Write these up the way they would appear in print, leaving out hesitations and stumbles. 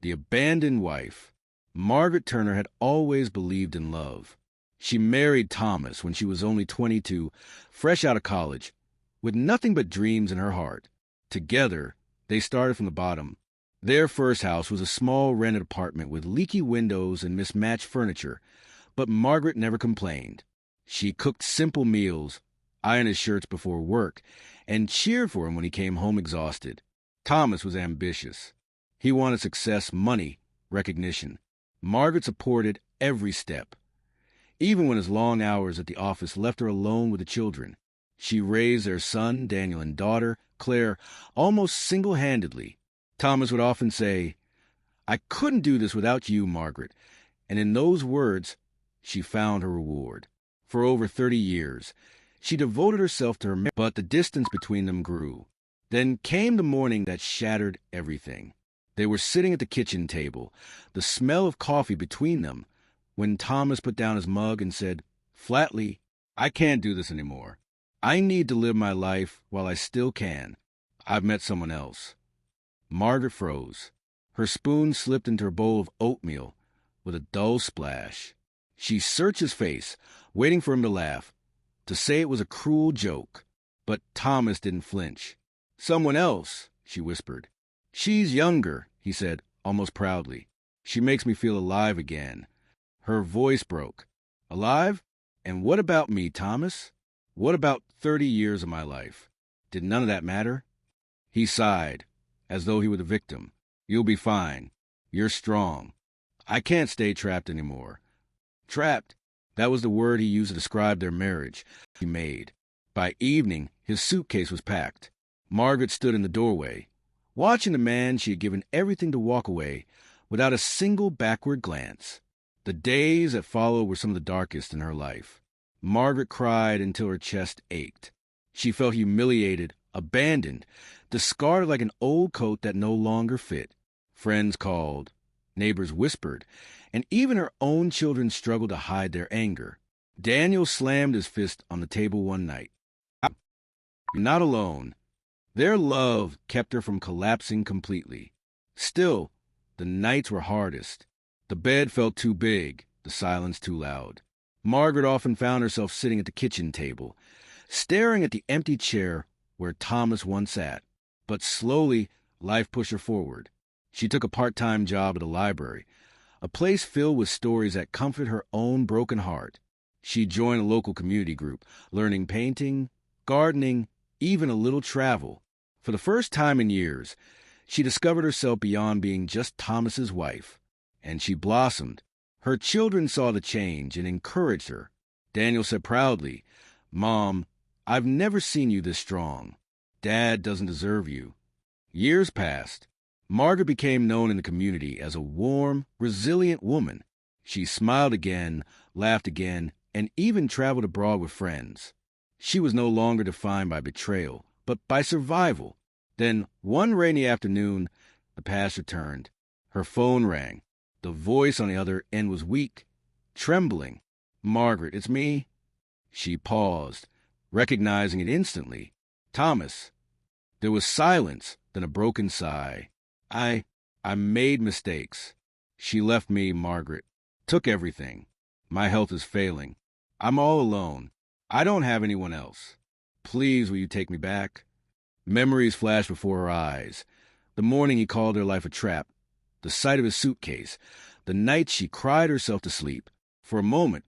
The abandoned wife. Margaret Turner had always believed in love. She married Thomas when she was only 22, fresh out of college, with nothing but dreams in her heart. Together, they started from the bottom. Their first house was a small rented apartment with leaky windows and mismatched furniture, but Margaret never complained. She cooked simple meals, ironed his shirts before work, and cheered for him when he came home exhausted. Thomas was ambitious. He wanted success, money, recognition. Margaret supported every step. Even when his long hours at the office left her alone with the children, she raised their son, Daniel, and daughter, Claire, almost single-handedly. Thomas would often say, "I couldn't do this without you, Margaret." And in those words, she found her reward. For over 30 years, she devoted herself to her marriage, but the distance between them grew. Then came the morning that shattered everything. They were sitting at the kitchen table, the smell of coffee between them, when Thomas put down his mug and said, flatly, "I can't do this anymore. I need to live my life while I still can. I've met someone else." Margaret froze. Her spoon slipped into her bowl of oatmeal with a dull splash. She searched his face, waiting for him to laugh, to say it was a cruel joke. But Thomas didn't flinch. "Someone else," she whispered. "She's younger," he said, almost proudly. "She makes me feel alive again." Her voice broke. "Alive? And what about me, Thomas? What about 30 years of my life? Did none of that matter?" He sighed, as though he were the victim. "You'll be fine. You're strong. I can't stay trapped anymore." Trapped. That was the word he used to describe their marriage. He made. By evening, his suitcase was packed. Margaret stood in the doorway, watching the man she had given everything to walk away without a single backward glance. The days that followed were some of the darkest in her life. Margaret cried until her chest ached. She felt humiliated, abandoned, discarded like an old coat that no longer fit. Friends called, neighbors whispered, and even her own children struggled to hide their anger. Daniel slammed his fist on the table one night. "You're not alone." Their love kept her from collapsing completely. Still, the nights were hardest. The bed felt too big, the silence too loud. Margaret often found herself sitting at the kitchen table, staring at the empty chair where Thomas once sat. But slowly, life pushed her forward. She took a part-time job at a library, a place filled with stories that comforted her own broken heart. She joined a local community group, learning painting, gardening, even a little travel. For the first time in years, she discovered herself beyond being just Thomas's wife. And she blossomed. Her children saw the change and encouraged her. Daniel said proudly, "Mom, I've never seen you this strong. Dad doesn't deserve you." Years passed. Margaret became known in the community as a warm, resilient woman. She smiled again, laughed again, and even traveled abroad with friends. She was no longer defined by betrayal, but by survival. Then, one rainy afternoon, the past returned. Her phone rang. The voice on the other end was weak, trembling. "Margaret, it's me." She paused, recognizing it instantly. "Thomas." There was silence, then a broken sigh. I made mistakes. She left me, Margaret. Took everything. My health is failing. I'm all alone. I don't have anyone else. Please, will you take me back?" Memories flashed before her eyes. The morning he called her life a trap. The sight of his suitcase. The night she cried herself to sleep. For a moment,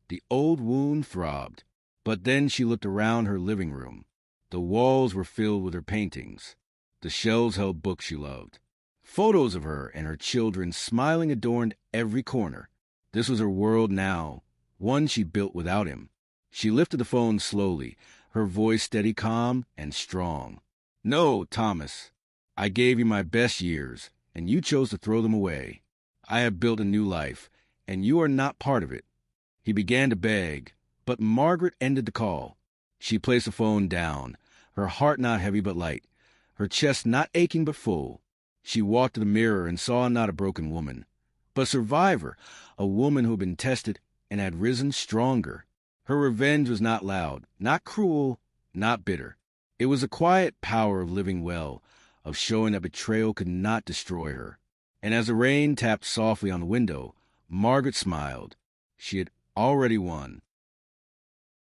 the old wound throbbed. But then she looked around her living room. The walls were filled with her paintings. The shelves held books she loved. Photos of her and her children smiling adorned every corner. This was her world now, one she built without him. She lifted the phone slowly, her voice steady, calm, and strong. "No, Thomas. I gave you my best years, and you chose to throw them away. I have built a new life, and you are not part of it." He began to beg, but Margaret ended the call. She placed the phone down, her heart not heavy but light, her chest not aching but full. She walked to the mirror and saw not a broken woman, but a survivor, a woman who had been tested and had risen stronger. Her revenge was not loud, not cruel, not bitter. It was the quiet power of living well, of showing that betrayal could not destroy her. And as the rain tapped softly on the window, Margaret smiled. She had already won.